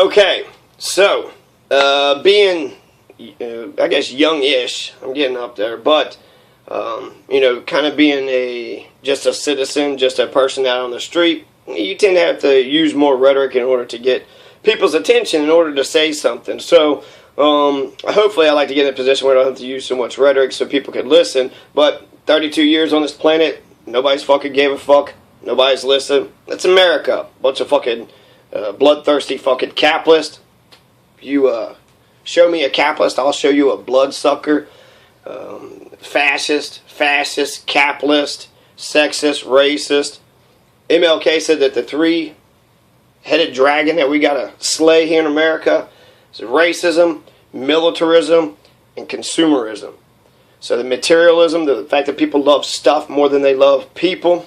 Okay, so being, I guess, young-ish, I'm getting up there, but kind of being just a citizen, just a person out on the street, you tend to have to use more rhetoric in order to get people's attention, in order to say something. So hopefully I like to get in a position where I don't have to use so much rhetoric so people can listen. But 32 years on this planet, nobody's fucking gave a fuck. Nobody's listened. That's America. Bunch of fucking bloodthirsty fucking capitalists. You show me a capitalist, I'll show you a bloodsucker. Fascist, capitalist, sexist, racist. MLK said that the three-headed dragon that we gotta slay here in America is racism, militarism, and consumerism. So the materialism, the fact that people love stuff more than they love people.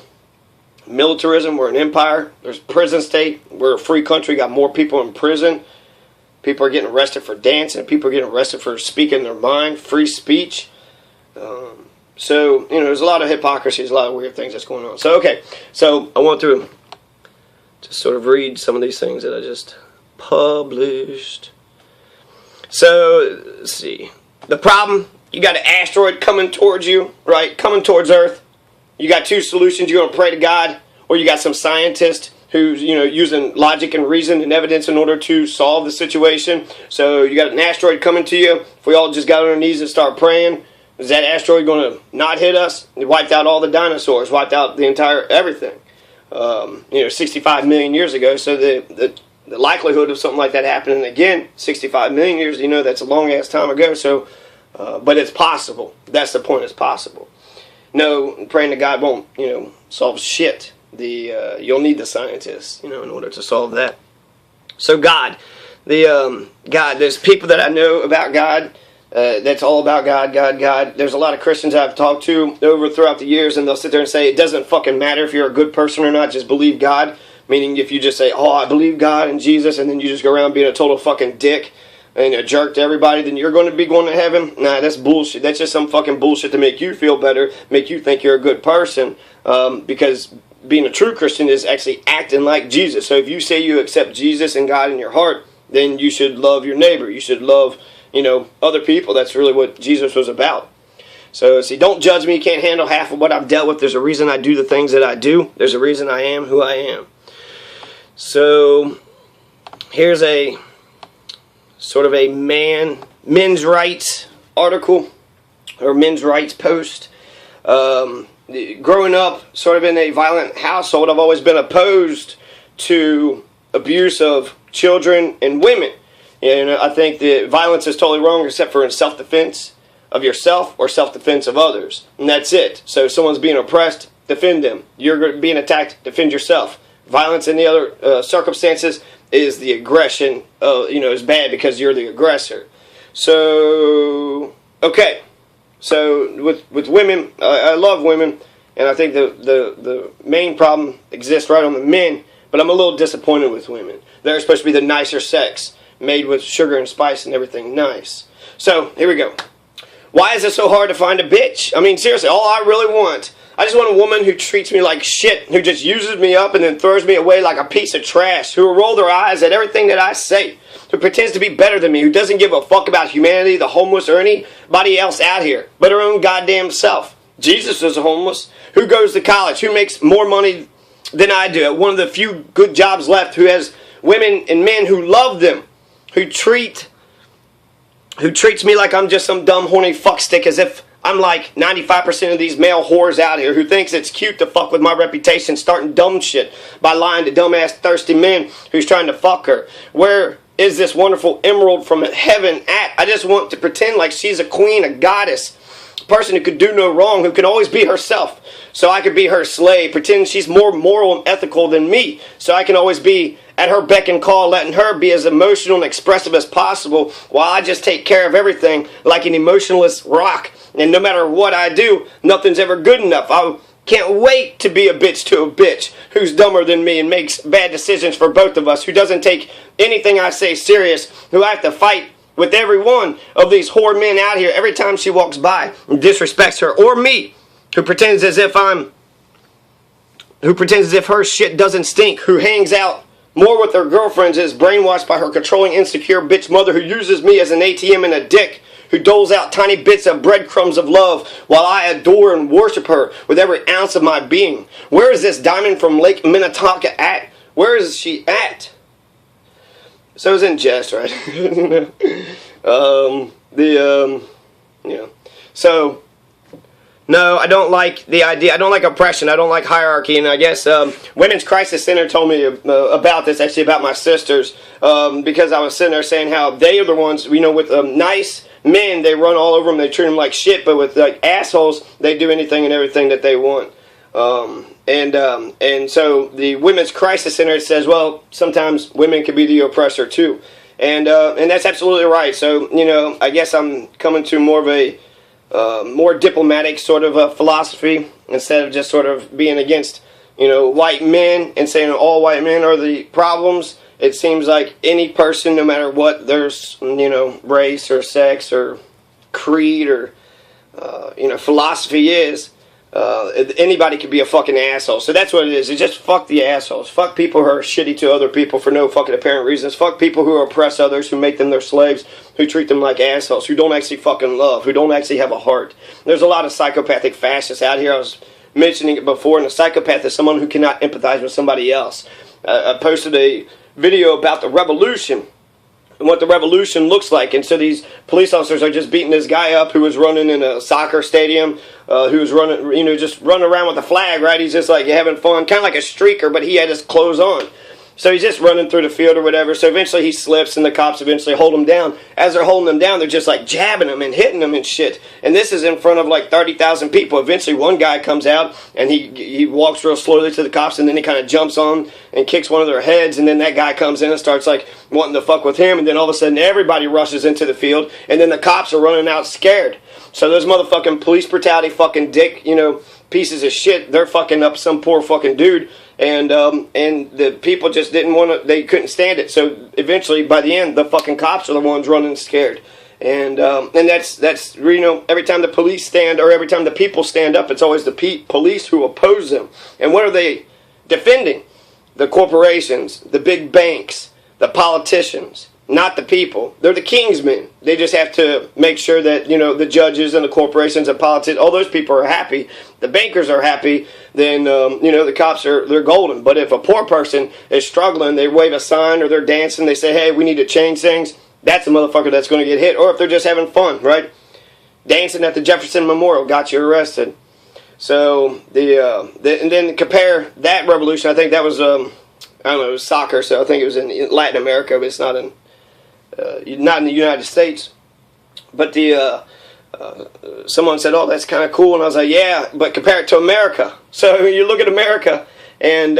Militarism, we're an empire. There's prison state. We're a free country, got more people in prison. People are getting arrested for dancing. People are getting arrested for speaking their mind. Free speech. So, there's a lot of hypocrisy. There's a lot of weird things that's going on. So, okay. So, I want to just sort of read some of these things that I just published. So, let's see. The problem, you got an asteroid coming towards you, right? Coming towards Earth. You got two solutions. You're going to pray to God, or you got some scientist who's, using logic and reason and evidence in order to solve the situation. So, you got an asteroid coming to you. If we all just got on our knees and start praying, is that asteroid going to not hit us? It wiped out all the dinosaurs, wiped out the entire everything. 65 million years ago. So the likelihood of something like that happening again, 65 million years, that's a long ass time ago. So, but it's possible. That's the point. It's possible. No, praying to God won't, solve shit. You'll need the scientists, in order to solve that. So God, God. There's people that I know about God. That's all about God. There's a lot of Christians I've talked to throughout the years, and they'll sit there and say, it doesn't fucking matter if you're a good person or not, just believe God. Meaning if you just say, oh, I believe God and Jesus, and then you just go around being a total fucking dick and a jerk to everybody, then you're going to be going to heaven. Nah, that's bullshit. That's just some fucking bullshit to make you feel better, make you think you're a good person, because being a true Christian is actually acting like Jesus. So if you say you accept Jesus and God in your heart, then you should love your neighbor. You should love other people. That's really what Jesus was about. So, see, don't judge me. You can't handle half of what I've dealt with. There's a reason I do the things that I do. There's a reason I am who I am. So, here's a sort of a men's rights article, or men's rights post. Growing up sort of in a violent household, I've always been opposed to abuse of children and women. I think that violence is totally wrong except for in self-defense of yourself or self-defense of others. And that's it. So if someone's being oppressed, defend them. You're being attacked, defend yourself. Violence in the other circumstances is the aggression, is bad because you're the aggressor. So, okay. So with women, I love women. And I think the main problem exists right on the men. But I'm a little disappointed with women. They're supposed to be the nicer sex, made with sugar and spice and everything nice. So, here we go. Why is it so hard to find a bitch? I mean, seriously, all I really want, I just want a woman who treats me like shit, who just uses me up and then throws me away like a piece of trash, who will roll their eyes at everything that I say, who pretends to be better than me, who doesn't give a fuck about humanity, the homeless, or anybody else out here, but her own goddamn self. Jesus is homeless. Who goes to college? Who makes more money than I do? One of the few good jobs left, who has women and men who love them, who treats me like I'm just some dumb horny fuckstick, as if I'm like 95% of these male whores out here, who thinks it's cute to fuck with my reputation, starting dumb shit by lying to dumbass thirsty men who's trying to fuck her. Where is this wonderful emerald from heaven at? I just want to pretend like she's a queen, a goddess, a person who could do no wrong, who can always be herself, so I could be her slave, pretend she's more moral and ethical than me, so I can always be at her beck and call, letting her be as emotional and expressive as possible, while I just take care of everything like an emotionless rock. And no matter what I do, nothing's ever good enough. I can't wait to be a bitch to a bitch who's dumber than me and makes bad decisions for both of us, who doesn't take anything I say serious, who I have to fight with every one of these whore men out here every time she walks by and disrespects her, or me, who pretends as if her shit doesn't stink, who hangs out more with her girlfriends is brainwashed by her controlling, insecure bitch mother who uses me as an ATM and a dick, who doles out tiny bits of breadcrumbs of love while I adore and worship her with every ounce of my being. Where is this diamond from Lake Minnetonka at? Where is she at? So it's in jest, right? Yeah. So, no, I don't like the idea. I don't like oppression. I don't like hierarchy. And I guess Women's Crisis Center told me about this, actually about my sisters, because I was sitting there saying how they are the ones, you know, with nice men, they run all over them, they treat them like shit, but with like assholes, they do anything and everything that they want. And so the Women's Crisis Center says, well, sometimes women can be the oppressor too. And that's absolutely right. So, you know, I guess I'm coming to more of a more diplomatic sort of a philosophy instead of just sort of being against, you know, white men and saying all white men are the problems. It seems like any person, no matter what their, you know, race or sex or creed or, you know, philosophy is, anybody could be a fucking asshole. So that's what it is. It's just fuck the assholes. Fuck people who are shitty to other people for no fucking apparent reasons. Fuck people who oppress others, who make them their slaves, who treat them like assholes, who don't actually fucking love, who don't actually have a heart. There's a lot of psychopathic fascists out here. I was mentioning it before, and a psychopath is someone who cannot empathize with somebody else. I posted a video about the revolution and what the revolution looks like. And so these police officers are just beating this guy up who was running in a soccer stadium, who was running, you know, just running around with a flag, right? He's just like having fun, kind of like a streaker, but he had his clothes on. So he's just running through the field or whatever. So eventually he slips and the cops eventually hold him down. As they're holding him down, they're just like jabbing him and hitting him and shit. And this is in front of like 30,000 people. Eventually one guy comes out and he walks real slowly to the cops, and then he kind of jumps on and kicks one of their heads. And then that guy comes in and starts like wanting to fuck with him. And then all of a sudden everybody rushes into the field. And then the cops are running out scared. So those motherfucking police brutality fucking dick, you know, pieces of shit, they're fucking up some poor fucking dude. And the people just didn't want to, they couldn't stand it. So eventually, by the end, the fucking cops are the ones running scared. And that's you know, every time the police stand, or every time the people stand up, it's always the police who oppose them. And what are they defending? The corporations, the big banks, the politicians, not the people. They're the kingsmen. They just have to make sure that, you know, the judges and the corporations and politics, all those people are happy. The bankers are happy. Then, you know, the cops they're golden. But if a poor person is struggling, they wave a sign or they're dancing, they say, hey, we need to change things, that's the motherfucker that's going to get hit. Or if they're just having fun, right? Dancing at the Jefferson Memorial got you arrested. So, and then compare that revolution, I think that was, I don't know, it was soccer, so I think it was in Latin America, but it's not in the United States. But someone said, oh, that's kind of cool. And I was like, yeah, but compare it to America. So you look at America, and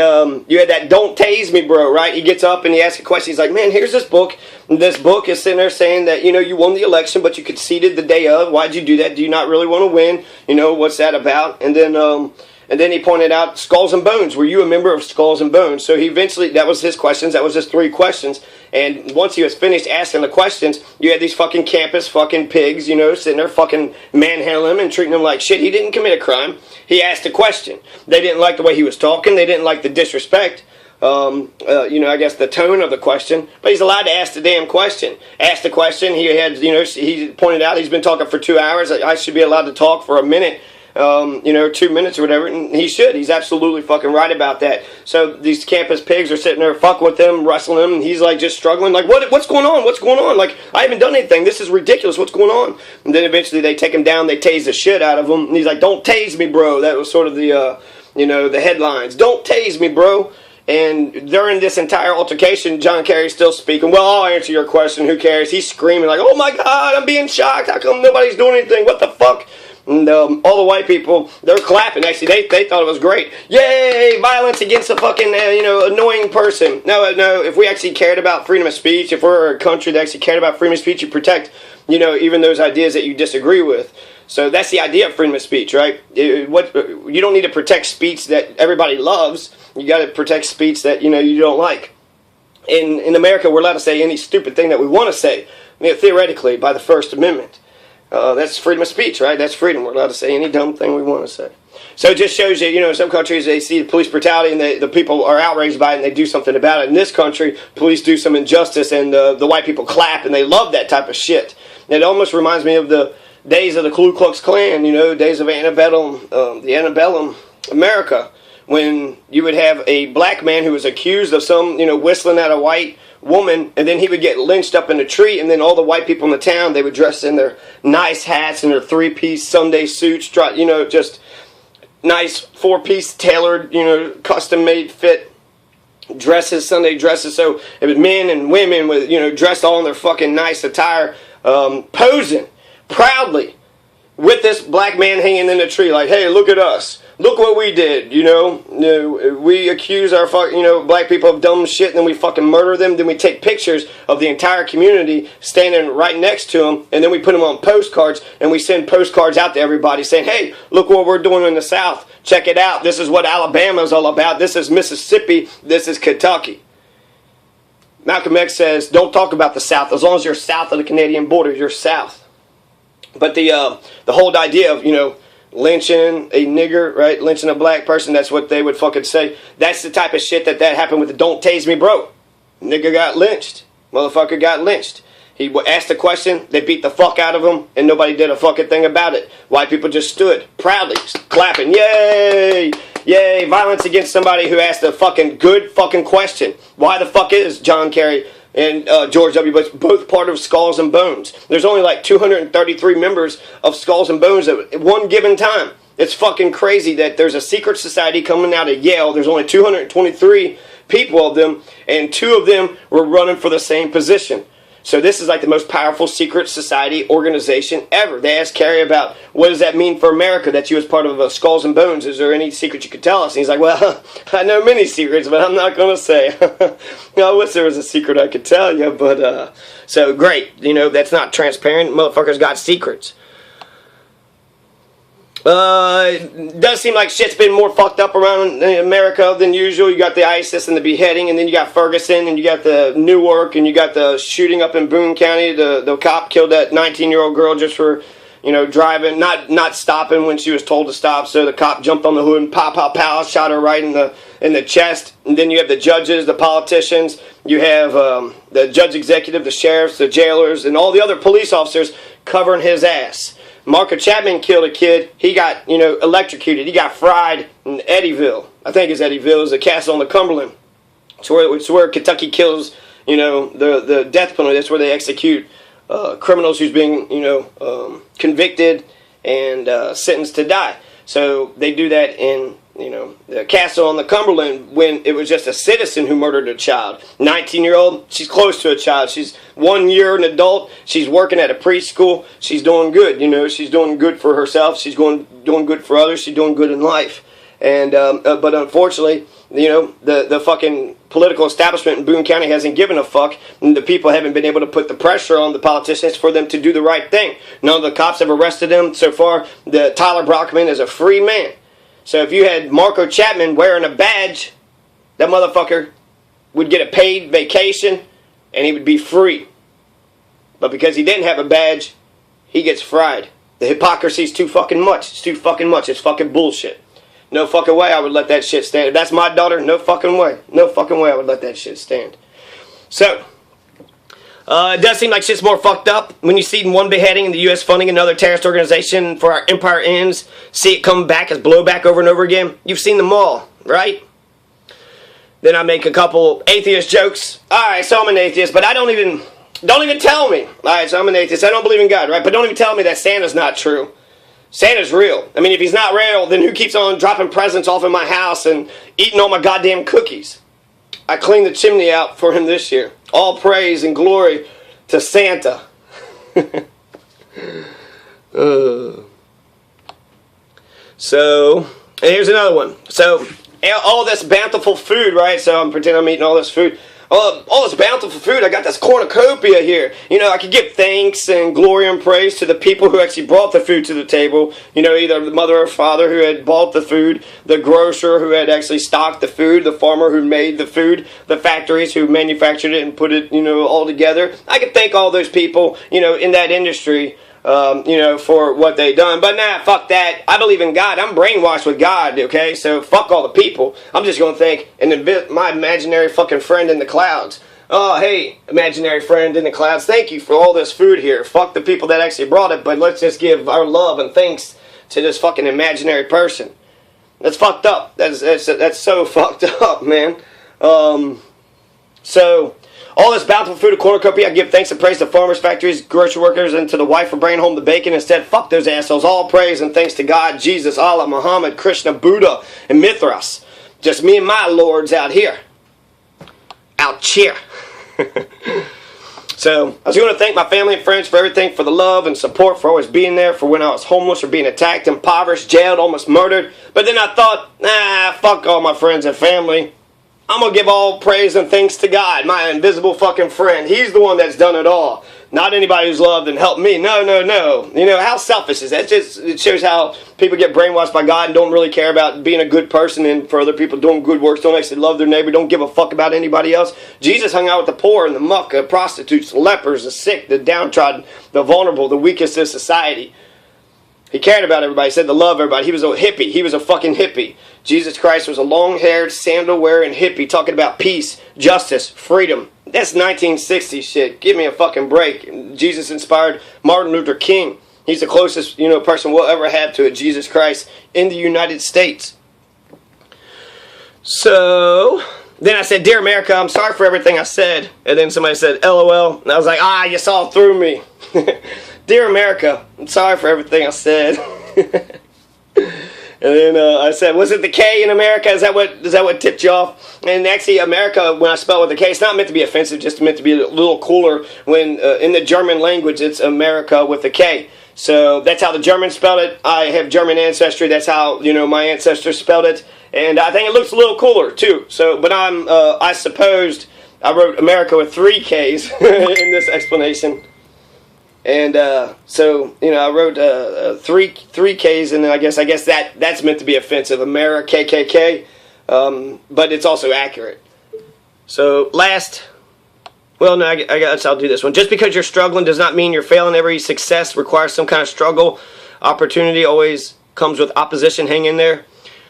you had that don't tase me, bro, right? He gets up and he asks a question. He's like, man, here's this book. And this book is sitting there saying that, you know, you won the election, but you conceded the day of. Why'd you do that? Do you not really want to win? You know, what's that about? And then he pointed out Skulls and Bones. Were you a member of Skulls and Bones? So he eventually, that was his questions. That was his 3 questions. And once he was finished asking the questions, you had these fucking campus fucking pigs, you know, sitting there fucking manhandling him and treating him like shit. He didn't commit a crime. He asked a question. They didn't like the way he was talking. They didn't like the disrespect. You know, I guess the tone of the question. But he's allowed to ask the damn question. Asked the question. He had, you know, he pointed out he's been talking for 2 hours. I should be allowed to talk for a minute. You know, 2 minutes or whatever, and he should. He's absolutely fucking right about that. So these campus pigs are sitting there fucking with him, wrestling him, and he's like just struggling, like, what's going on? What's going on? Like, I haven't done anything. This is ridiculous. What's going on? And then eventually they take him down, they tase the shit out of him, and he's like, don't tase me, bro. That was sort of the, you know, the headlines. Don't tase me, bro. And during this entire altercation, John Kerry's still speaking. Well, I'll answer your question. Who cares? He's screaming like, oh my God, I'm being shocked. How come nobody's doing anything? What the fuck? And all the white people, they're clapping. Actually, they thought it was great. Yay, violence against a fucking, you know, annoying person. No, if we actually cared about freedom of speech, if we're a country that actually cared about freedom of speech, you protect, you know, even those ideas that you disagree with. So that's the idea of freedom of speech, right? You don't need to protect speech that everybody loves. You got to protect speech that, you know, you don't like. In America, we're allowed to say any stupid thing that we want to say, you know, theoretically, by the First Amendment. That's freedom of speech, right? That's freedom. We're allowed to say any dumb thing we want to say. So it just shows you, in some countries they see police brutality and the people are outraged by it and they do something about it. In this country, police do some injustice and the white people clap and they love that type of shit. It almost reminds me of the days of the Ku Klux Klan, days of antebellum, the antebellum America, when you would have a black man who was accused of some, whistling at a white woman, and then he would get lynched up in a tree, and then all the white people in the town, they would dress in their nice hats and their three-piece Sunday suits, just nice four-piece tailored, custom-made fit dresses, Sunday dresses. So it was men and women with, dressed all in their fucking nice attire, posing proudly with this black man hanging in the tree, like, hey, look at us. Look what we did, we accuse our black people of dumb shit, and then we fucking murder them. Then we take pictures of the entire community standing right next to them, and then we put them on postcards, and we send postcards out to everybody saying, hey, look what we're doing in the South. Check it out. This is what Alabama's all about. This is Mississippi. This is Kentucky. Malcolm X says, don't talk about the South. As long as you're south of the Canadian border, you're south. But the whole idea of, lynching a nigger, right? Lynching a black person, that's what they would fucking say. That's the type of shit that happened with the Don't Tase Me Bro. Nigga got lynched. Motherfucker got lynched. He asked a question, they beat the fuck out of him, and nobody did a fucking thing about it. White people just stood, proudly, clapping, yay! Yay! Violence against somebody who asked a fucking good fucking question. Why the fuck is John Kerry and George W. Bush both part of Skulls and Bones? There's only like 233 members of Skulls and Bones at one given time. It's fucking crazy that there's a secret society coming out of Yale. There's only 223 people of them, and 2 of them were running for the same position. So this is like the most powerful secret society organization ever. They asked Kerry about, what does that mean for America that you was part of Skulls and Bones? Is there any secret you could tell us? And he's like, well, I know many secrets, but I'm not going to say. I wish there was a secret I could tell you, but, so great. That's not transparent. Motherfuckers got secrets. It does seem like shit's been more fucked up around America than usual. You got the ISIS and the beheading, and then you got Ferguson, and you got the Newark, and you got the shooting up in Boone County. The cop killed that 19-year-old girl just for, driving, not stopping when she was told to stop. So the cop jumped on the hood and pow, shot her right in the chest. And then you have the judges, the politicians. You have the judge executive, the sheriffs, the jailers, and all the other police officers covering his ass. Marco Chapman killed a kid. He got, electrocuted. He got fried in Eddyville. I think it's Eddyville. It's a castle on the Cumberland. It's where Kentucky kills, the death penalty. That's where they execute criminals who's being, convicted and sentenced to die. So they do that in, the castle on the Cumberland when it was just a citizen who murdered a child. 19-year-old, she's close to a child. She's 1 year an adult. She's working at a preschool. She's doing good, She's doing good for herself. She's doing good for others. She's doing good in life. And but unfortunately, the fucking political establishment in Boone County hasn't given a fuck, and the people haven't been able to put the pressure on the politicians for them to do the right thing. None of the cops have arrested him so far. Tyler Brockman is a free man. So if you had Marco Chapman wearing a badge, that motherfucker would get a paid vacation and he would be free. But because he didn't have a badge, he gets fried. The hypocrisy's too fucking much. It's too fucking much. It's fucking bullshit. No fucking way I would let that shit stand. If that's my daughter, no fucking way. No fucking way I would let that shit stand. So, it does seem like shit's more fucked up when you see one beheading and the U.S. funding another terrorist organization for our empire ends, see it come back as blowback over and over again. You've seen them all, right? Then I make a couple atheist jokes. Alright, so I'm an atheist, but don't even tell me. Alright, so I'm an atheist. I don't believe in God, right? But don't even tell me that Santa's not true. Santa's real. I mean, if he's not real, then who keeps on dropping presents off in my house and eating all my goddamn cookies? I cleaned the chimney out for him this year. All praise and glory to Santa. So, and here's another one. So, all this bountiful food, right? So I'm pretending I'm eating all this food. All this bountiful food, I got this cornucopia here. I could give thanks and glory and praise to the people who actually brought the food to the table. Either the mother or father who had bought the food, the grocer who had actually stocked the food, the farmer who made the food, the factories who manufactured it and put it, all together. I could thank all those people, in that industry for what they done. But nah, fuck that. I believe in God. I'm brainwashed with God, okay? So fuck all the people. I'm just going to think, and my imaginary fucking friend in the clouds. Oh, hey, imaginary friend in the clouds, thank you for all this food here. Fuck the people that actually brought it, but let's just give our love and thanks to this fucking imaginary person. That's fucked up. That's so fucked up, man. So, all this bountiful food, a cornucopia, I give thanks and praise to farmers, factories, grocery workers, and to the wife for bringing home the bacon. Instead, fuck those assholes. All praise and thanks to God, Jesus, Allah, Muhammad, Krishna, Buddha, and Mithras. Just me and my lords out here. Out here. So, I was going to thank my family and friends for everything, for the love and support, for always being there, for when I was homeless or being attacked, impoverished, jailed, almost murdered. But then I thought, fuck all my friends and family. I'm going to give all praise and thanks to God, my invisible fucking friend. He's the one that's done it all. Not anybody who's loved and helped me. No. How selfish is that? It shows how people get brainwashed by God and don't really care about being a good person and for other people doing good works. Don't actually love their neighbor. Don't give a fuck about anybody else. Jesus hung out with the poor and the muck, the prostitutes, the lepers, the sick, the downtrodden, the vulnerable, the weakest of society. He cared about everybody. He said to love everybody. He was a hippie. He was a fucking hippie. Jesus Christ was a long-haired, sandal-wearing hippie talking about peace, justice, freedom. That's 1960s shit. Give me a fucking break. Jesus inspired Martin Luther King. He's the closest, person we'll ever have to it. Jesus Christ in the United States. So, then I said, Dear America, I'm sorry for everything I said. And then somebody said, LOL. And I was like, you saw through me. Dear America, I'm sorry for everything I said. And then I said, was it the K in America? Is that what tipped you off? And actually, America, when I spell it with the K, it's not meant to be offensive, just meant to be a little cooler. When in the German language, it's America with a K. So that's how the Germans spelled it. I have German ancestry. That's how my ancestors spelled it, and I think it looks a little cooler too. So, but I supposed I wrote America with 3 Ks in this explanation. And so I wrote 3 Ks, and then I guess that's meant to be offensive. America, KKK, but it's also accurate. So I guess I'll do this one. Just because you're struggling does not mean you're failing. Every success requires some kind of struggle. Opportunity always comes with opposition. Hang in there.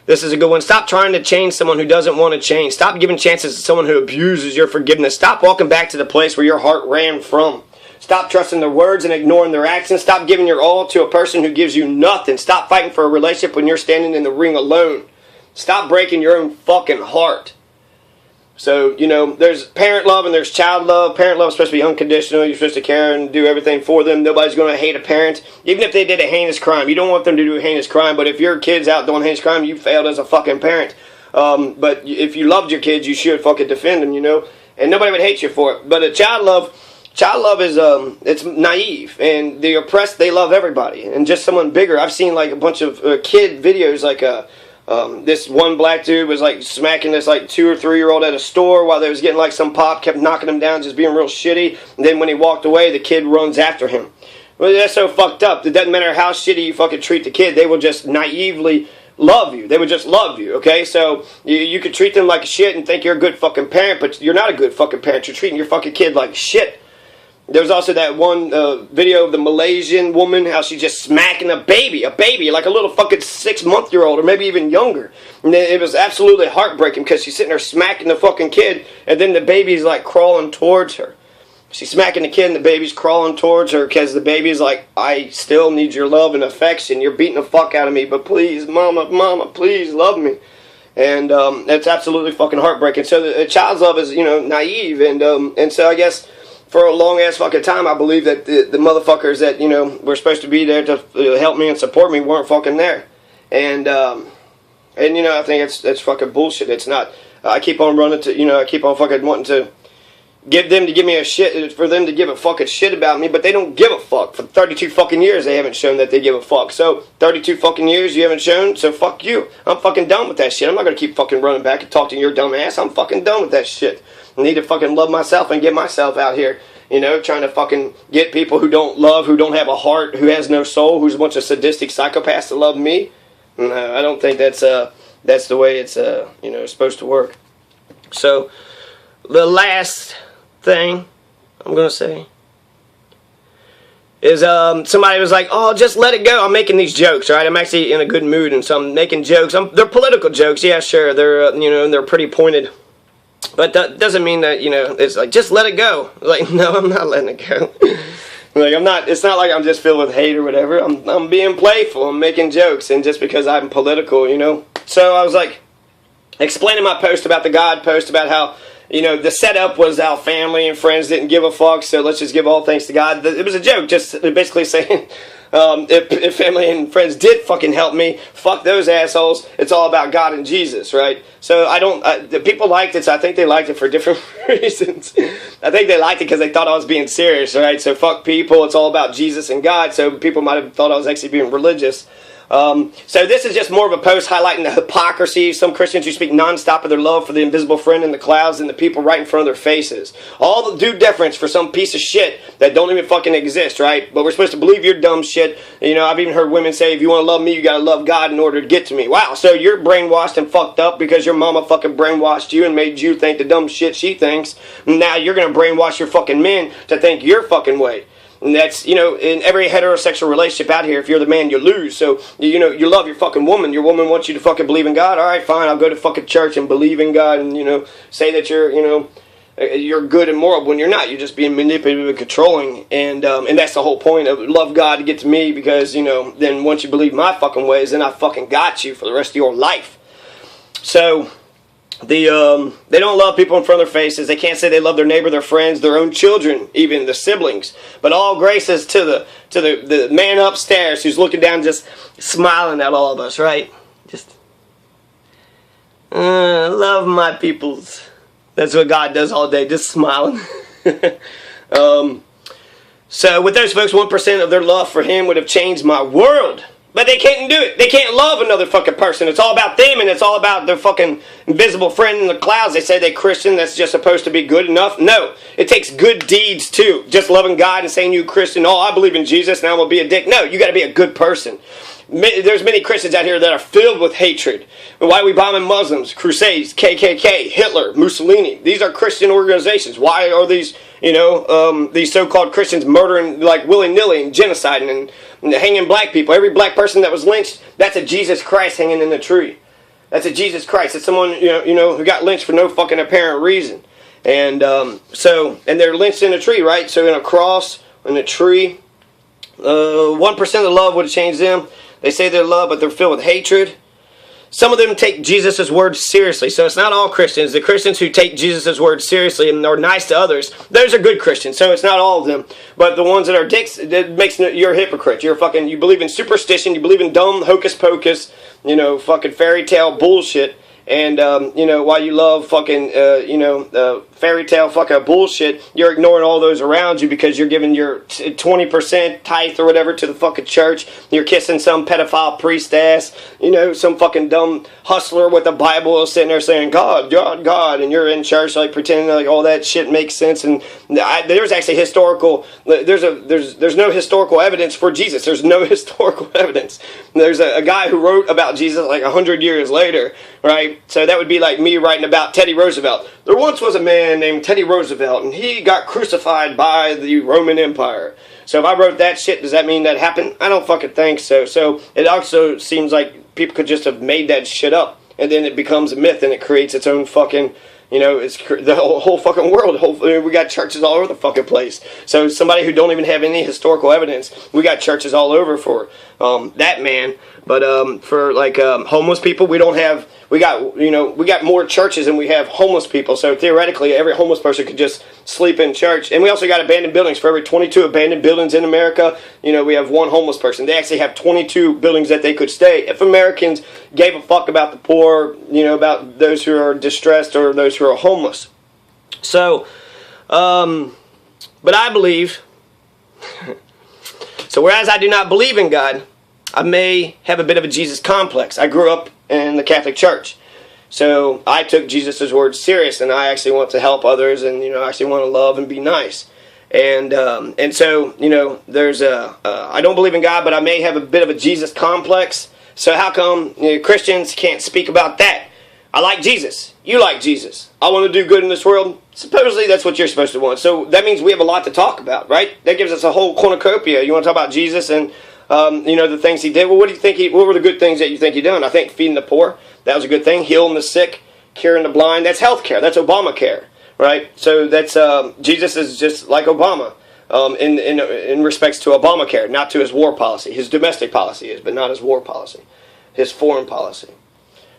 This is a good one. Stop trying to change someone who doesn't want to change. Stop giving chances to someone who abuses your forgiveness. Stop walking back to the place where your heart ran from. Stop trusting their words and ignoring their actions. Stop giving your all to a person who gives you nothing. Stop fighting for a relationship when you're standing in the ring alone. Stop breaking your own fucking heart. So, there's parent love and there's child love. Parent love is supposed to be unconditional. You're supposed to care and do everything for them. Nobody's going to hate a parent, even if they did a heinous crime. You don't want them to do a heinous crime, but if your kid's out doing heinous crime, you failed as a fucking parent. But if you loved your kids, you should fucking defend them, and nobody would hate you for it. But a child love is it's naive, and the oppressed, they love everybody, and just someone bigger. I've seen like a bunch of kid videos, like this one black dude was like smacking this like 2 or 3-year-old at a store while they was getting like some pop, kept knocking him down, just being real shitty. And then when he walked away, the kid runs after him. Well, that's so fucked up. It doesn't matter how shitty you fucking treat the kid, they will just naively love you. They would just love you, okay? So you could treat them like shit and think you're a good fucking parent, but you're not a good fucking parent. You're treating your fucking kid like shit. There was also that one video of the Malaysian woman, how she's just smacking a baby, like a little fucking 6-month-old or maybe even younger. And it was absolutely heartbreaking because she's sitting there smacking the fucking kid, and then the baby's like crawling towards her. She's smacking the kid and the baby's crawling towards her because the baby's like, I still need your love and affection. You're beating the fuck out of me, but please, mama, please love me. And it's absolutely fucking heartbreaking. So the child's love is, naive, and so I guess for a long-ass fucking time, I believe that the motherfuckers that, were supposed to be there to help me and support me weren't fucking there. And I think it's fucking bullshit. It's not. I keep on running to, I keep on fucking wanting to give them to give me a shit, for them to give a fucking shit about me, but they don't give a fuck. For 32 fucking years, they haven't shown that they give a fuck. So, 32 fucking years you haven't shown, so fuck you. I'm fucking done with that shit. I'm not gonna keep fucking running back and talk to your dumb ass. I'm fucking done with that shit. I need to fucking love myself and get myself out here, trying to fucking get people who don't love, who don't have a heart, who has no soul, who's a bunch of sadistic psychopaths to love me. No, I don't think that's the way it's supposed to work. So, the last thing I'm going to say is somebody was like, oh, just let it go. I'm making these jokes, right? I'm actually in a good mood, and so I'm making jokes. They're political jokes, yeah, sure. They're they're pretty pointed, but that doesn't mean that it's like just let it go. Like, no, I'm not letting it go. Like, I'm not. It's not like I'm just filled with hate or whatever. I'm being playful. I'm making jokes, and just because I'm political, So I was like explaining my post about the God post about how. The setup was our family and friends didn't give a fuck, so let's just give all thanks to God. It was a joke, just basically saying, if family and friends did fucking help me, fuck those assholes. It's all about God and Jesus, right? So the people liked it, so I think they liked it for different reasons. I think they liked it because they thought I was being serious, right? So fuck people, it's all about Jesus and God, so people might have thought I was actually being religious. So this is just more of a post highlighting the hypocrisy of some Christians who speak nonstop of their love for the invisible friend in the clouds and the people right in front of their faces. All the due deference for some piece of shit that don't even fucking exist, right? But we're supposed to believe your dumb shit. I've even heard women say, if you want to love me, you gotta love God in order to get to me. Wow, so you're brainwashed and fucked up because your mama fucking brainwashed you and made you think the dumb shit she thinks. Now you're gonna brainwash your fucking men to think your fucking way. And that's, in every heterosexual relationship out here, if you're the man, you lose. So, you love your fucking woman. Your woman wants you to fucking believe in God. All right, fine, I'll go to fucking church and believe in God and, say that you're good and moral when you're not. You're just being manipulative and controlling. And that's the whole point of love God to get to me because, then once you believe my fucking ways, then I fucking got you for the rest of your life. So... they don't love people in front of their faces. They can't say they love their neighbor, their friends, their own children, even the siblings. But all grace is to the man upstairs who's looking down, just smiling at all of us, right? Just love my peoples. That's what God does all day, just smiling. So with those folks, 1% of their love for Him would have changed my world. But they can't do it. They can't love another fucking person. It's all about them, and it's all about their fucking invisible friend in the clouds. They say they're Christian. That's just supposed to be good enough. No. It takes good deeds, too. Just loving God and saying you Christian, oh, I believe in Jesus, now I'm going to be a dick. No, you got to be a good person. There's many Christians out here that are filled with hatred. Why are we bombing Muslims, Crusades, KKK, Hitler, Mussolini? These are Christian organizations. Why are these, these so-called Christians murdering like willy-nilly and genociding and hanging black people? Every black person that was lynched, that's a Jesus Christ hanging in the tree. That's a Jesus Christ. It's someone, who got lynched for no fucking apparent reason. And and they're lynched in a tree, right? So in a cross, in a tree, 1% of the love would have changed them. They say they're love, but they're filled with hatred. Some of them take Jesus' words seriously. So it's not all Christians. The Christians who take Jesus' words seriously and are nice to others, those are good Christians. So it's not all of them. But the ones that are dicks, that makes you're a hypocrite. You believe in superstition. You believe in dumb hocus pocus, fucking fairy tale bullshit. And, while you love fucking, fairy tale fucking bullshit, you're ignoring all those around you because you're giving your 20% tithe or whatever to the fucking church. You're kissing some pedophile priest ass, some fucking dumb hustler with a Bible sitting there saying, God, God, God. And you're in church like pretending like all that shit makes sense. And there's actually there's no historical evidence for Jesus. There's no historical evidence. There's a guy who wrote about Jesus like 100 years later, right? So that would be like me writing about Teddy Roosevelt. There once was a man named Teddy Roosevelt, and he got crucified by the Roman Empire. So if I wrote that shit, does that mean that happened? I don't fucking think so. So it also seems like people could just have made that shit up, and then it becomes a myth, and it creates its own fucking... it's the whole fucking world. We got churches all over the fucking place. So somebody who don't even have any historical evidence, we got churches all over for that man. But for like homeless people, we got more churches than we have homeless people. So theoretically, every homeless person could just sleep in church. And we also got abandoned buildings. For every 22 abandoned buildings in America, we have one homeless person. They actually have 22 buildings that they could stay. If Americans gave a fuck about the poor, about those who are distressed or those who are homeless. So, but I believe, so whereas I do not believe in God, I may have a bit of a Jesus complex. I grew up in the Catholic Church. So I took Jesus' words serious, and I actually want to help others, and I actually want to love and be nice. And so there's I don't believe in God, but I may have a bit of a Jesus complex. So how come Christians can't speak about that? I like Jesus. You like Jesus. I want to do good in this world. Supposedly, that's what you're supposed to want. So that means we have a lot to talk about, right? That gives us a whole cornucopia. You want to talk about Jesus and, the things he did? Well, what do you think what were the good things that you think he done? I think feeding the poor, that was a good thing. Healing the sick, curing the blind, that's healthcare. That's Obamacare, right? So that's, Jesus is just like Obama. In respects to Obamacare, not to his war policy. His domestic policy is, but not his war policy. His foreign policy.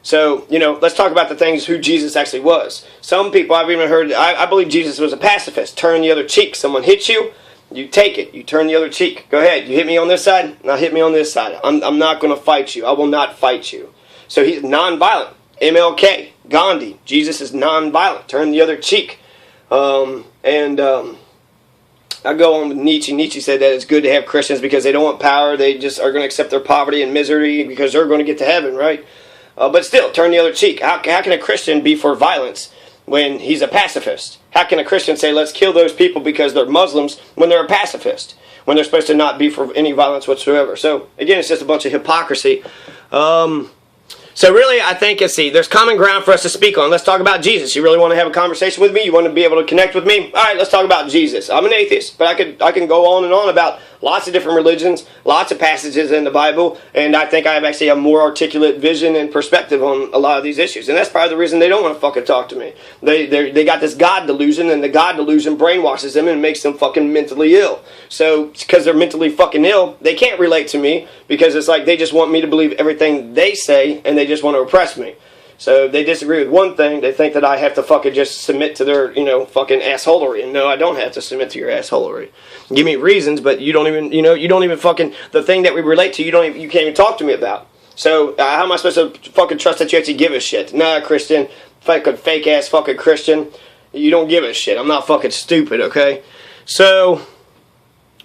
So, let's talk about the things who Jesus actually was. Some people, I've even heard, I believe Jesus was a pacifist. Turn the other cheek. Someone hits you, you take it. You turn the other cheek. Go ahead. You hit me on this side, now hit me on this side. I'm not going to fight you. I will not fight you. So he's nonviolent. MLK, Gandhi, Jesus is nonviolent. Turn the other cheek. I go on with Nietzsche. Nietzsche said that it's good to have Christians because they don't want power. They just are going to accept their poverty and misery because they're going to get to heaven, right? But still, turn the other cheek. How can a Christian be for violence when he's a pacifist? How can a Christian say, let's kill those people because they're Muslims when they're a pacifist? When they're supposed to not be for any violence whatsoever. So, again, it's just a bunch of hypocrisy. So really, I think, there's common ground for us to speak on. Let's talk about Jesus. You really want to have a conversation with me? You want to be able to connect with me? All right, let's talk about Jesus. I'm an atheist, but I can go on and on about lots of different religions, lots of passages in the Bible, and I think I have actually a more articulate vision and perspective on a lot of these issues. And that's probably the reason they don't want to fucking talk to me. They got this God delusion, and the God delusion brainwashes them and makes them fucking mentally ill. So, because they're mentally fucking ill, they can't relate to me because it's like they just want me to believe everything they say, and they just want to oppress me. So they disagree with one thing. They think that I have to fucking just submit to their, fucking assholery. And no, I don't have to submit to your assholery. Give me reasons, but you don't even fucking, the thing that we relate to, you can't even talk to me about. So how am I supposed to fucking trust that you actually give a shit? Nah, Christian, fake ass fucking Christian, you don't give a shit. I'm not fucking stupid, okay? So,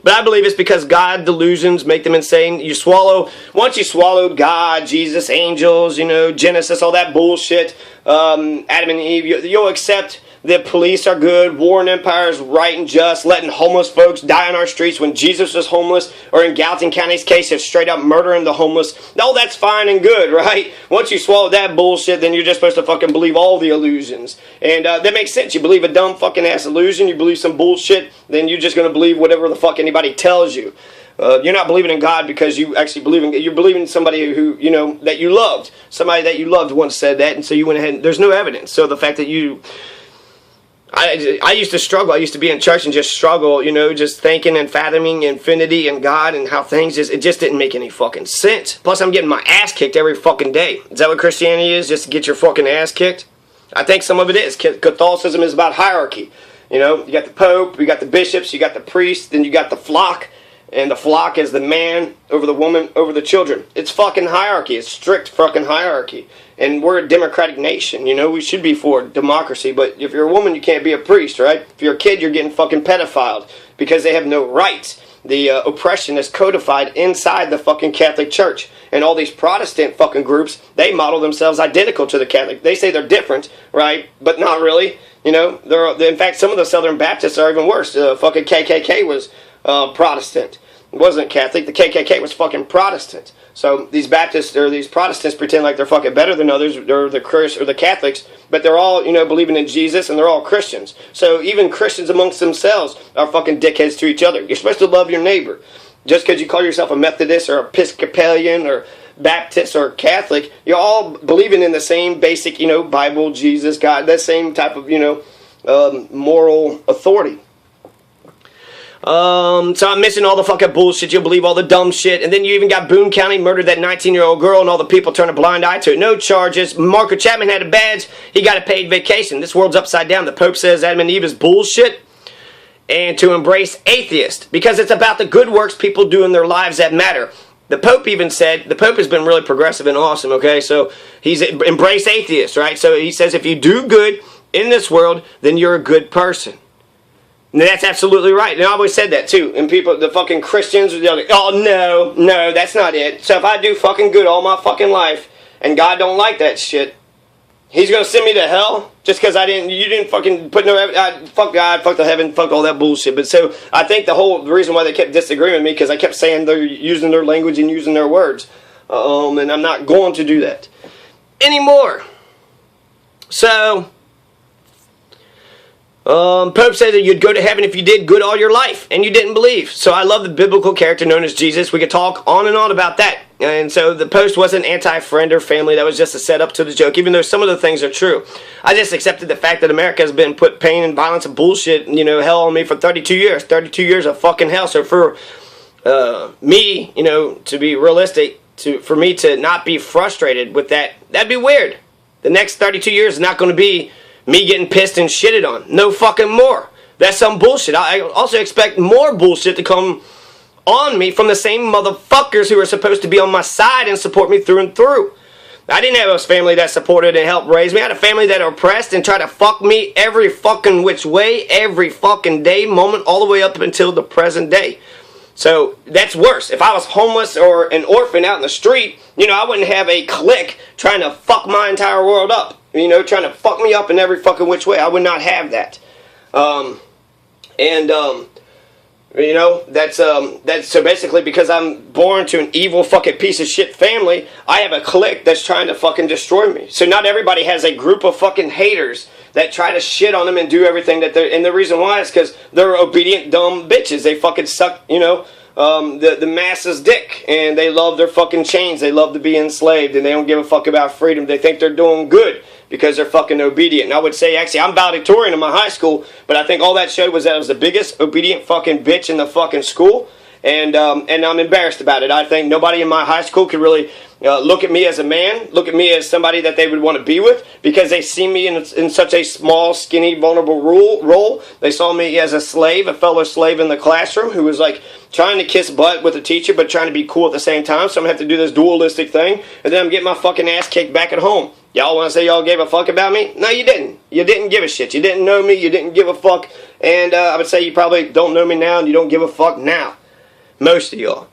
but I believe it's because God delusions make them insane. Once you swallowed God, Jesus, angels, Genesis, all that bullshit, Adam and Eve, you'll accept that police are good, war and empire is right and just, letting homeless folks die on our streets when Jesus was homeless, or in Gallatin County's case, it's straight up murdering the homeless. No, that's fine and good, right? Once you swallow that bullshit, then you're just supposed to fucking believe all the illusions. And that makes sense. You believe a dumb fucking ass illusion, you believe some bullshit, then you're just going to believe whatever the fuck anybody tells you. You're not believing in God because you actually you're believing in somebody who, that you loved. Somebody that you loved once said that, and so you went ahead and there's no evidence. So the fact that I used to struggle. I used to be in church and just struggle, just thinking and fathoming infinity and God and how things it just didn't make any fucking sense. Plus, I'm getting my ass kicked every fucking day. Is that what Christianity is? Just to get your fucking ass kicked? I think some of it is. Catholicism is about hierarchy. You got the Pope, you got the bishops, you got the priests, then you got the flock. And the flock is the man over the woman over the children. It's fucking hierarchy. It's strict fucking hierarchy. And we're a democratic nation. We should be for democracy. But if you're a woman, you can't be a priest, right? If you're a kid, you're getting fucking pedophiled because they have no rights. The oppression is codified inside the fucking Catholic Church. And all these Protestant fucking groups, they model themselves identical to the Catholic. They say they're different, right? But not really. In fact, some of the Southern Baptists are even worse. Fucking KKK was Protestant. It wasn't Catholic. The KKK was fucking Protestant. So these Baptists or these Protestants pretend like they're fucking better than others, or the Catholics, but they're all believing in Jesus and they're all Christians. So even Christians amongst themselves are fucking dickheads to each other. You're supposed to love your neighbor. Just because you call yourself a Methodist or Episcopalian or Baptist or Catholic, you're all believing in the same basic, Bible, Jesus, God, that same type of, moral authority. So I'm missing all the fucking bullshit. You'll believe all the dumb shit. And then you even got Boone County murdered that 19-year-old girl and all the people turned a blind eye to it. No charges. Marco Chapman had a badge. He got a paid vacation. This world's upside down. The Pope says Adam and Eve is bullshit. And to embrace atheist. Because it's about the good works people do in their lives that matter. The Pope even said, the Pope has been really progressive and awesome, okay? So he's embrace atheist, right? So he says if you do good in this world, then you're a good person. And that's absolutely right. And I always said that too. And people, the fucking Christians, they're like, oh no, that's not it. So if I do fucking good all my fucking life, and God don't like that shit, He's gonna send me to hell just because you didn't fucking put no, fuck God, fuck the heaven, fuck all that bullshit. But so I think the reason why they kept disagreeing with me because I kept saying they're using their language and using their words, and I'm not going to do that anymore. So, Pope said that you'd go to heaven if you did good all your life, and you didn't believe. So I love the biblical character known as Jesus. We could talk on and on about that. And so the post wasn't anti-friend or family. That was just a setup to the joke, even though some of the things are true. I just accepted the fact that America has been put pain and violence and bullshit, hell on me for 32 years. 32 years of fucking hell. So for me, to be realistic, for me to not be frustrated with that, that'd be weird. The next 32 years is not going to be me getting pissed and shitted on. No fucking more. That's some bullshit. I also expect more bullshit to come on me from the same motherfuckers who are supposed to be on my side and support me through and through. I didn't have a family that supported and helped raise me. I had a family that oppressed and tried to fuck me every fucking which way, every fucking day, moment, all the way up until the present day. So that's worse. If I was homeless or an orphan out in the street, I wouldn't have a clique trying to fuck my entire world up. Trying to fuck me up in every fucking which way. I would not have that. That's so basically because I'm born to an evil fucking piece of shit family, I have a clique that's trying to fucking destroy me. So not everybody has a group of fucking haters that try to shit on them and do everything that they're, and the reason why is because they're obedient dumb bitches. They fucking suck, the masses dick, and they love their fucking chains. They love to be enslaved, and they don't give a fuck about freedom. They think they're doing good because they're fucking obedient. And I would say, actually, I'm valedictorian in my high school, but I think all that showed was that I was the biggest obedient fucking bitch in the fucking school, and I'm embarrassed about it. I think nobody in my high school could really look at me as a man, look at me as somebody that they would want to be with, because they see me in such a small, skinny, vulnerable role. They saw me as a slave, a fellow slave in the classroom who was like trying to kiss butt with a teacher but trying to be cool at the same time. So I'm going to have to do this dualistic thing, and then I'm getting my fucking ass kicked back at home. Y'all want to say y'all gave a fuck about me? No, you didn't. You didn't give a shit. You didn't know me. You didn't give a fuck. And I would say you probably don't know me now, and you don't give a fuck now. Most of y'all.